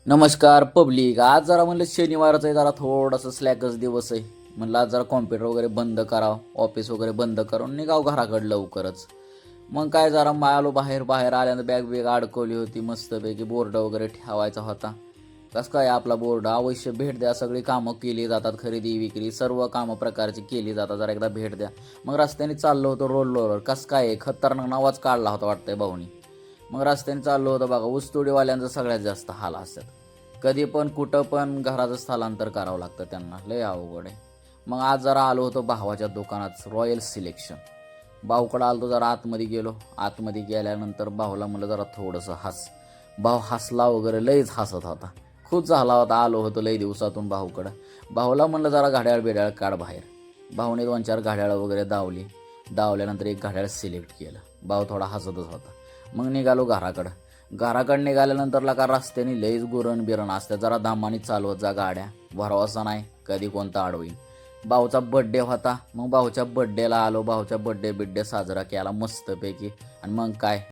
नमस्कार पब्लिक. आज जरा म्हणलं शनिवारचा आहे, जरा थोडासा स्लॅकच दिवस आहे. म्हणलं आज जरा कॉम्प्युटर वगैरे बंद करावं, ऑफिस वगैरे बंद करून निघाव घराकडं लवकरच. मग काय जरा आलो बाहेर. बाहेर आल्यानं बॅग अडकवली होती मस्तपैकी. बोर्ड वगैरे ठेवायचा होता. कसं काय आपला बोर्ड अवश्य भेट द्या. सगळी कामं केली जातात, खरेदी विक्री सर्व कामं प्रकारची केली जातात. जरा एकदा भेट द्या. मग रस्त्याने चाललो होतो रोलवर. कसं काय खतरनाक नावाच काढला होता वाटतंय भाऊनी. मग रस्त्याने चाललो होतं बघा. ऊसतोडीवाल्यांचं सगळ्यात जास्त हाल असतात. कधी पण कुठं पण घराचं स्थलांतर करावं लागतं त्यांना, लय अवघड आहे. मग आज जरा आलो होतो भावाच्या दुकानात, रॉयल सिलेक्शन. भाऊकडं आलो तो, जरा आतमध्ये गेलो. आतमध्ये गेल्यानंतर भाऊला म्हणलं जरा थोडंसं हस. भाऊ हसला वगैरे, लयच हसत होता. खूप झाला होता, आलो होतो लय दिवसातून भाऊकडं. भाऊला म्हणलं जरा घड्याळ बिड्याळ काढ बाहेर. भाऊने 2-4 घड्याळ वगैरे दावल्यानंतर एक घड्याळ सिलेक्ट केलं. भाऊ थोडा हसतच होता. मग निघालो घराकडे निघाल्यानंतर का रस्त्याने लईच गुरण बिरण असते. जरा दामानी चालवत जा गाड्या, भरवसा नाही कधी कोणता अडवीन. भाऊचा बड्डे होता, मग भाऊच्या बड्डेला आलो. भाऊच्या बड्डे साजरा केला मस्तपैकी. आणि मग काय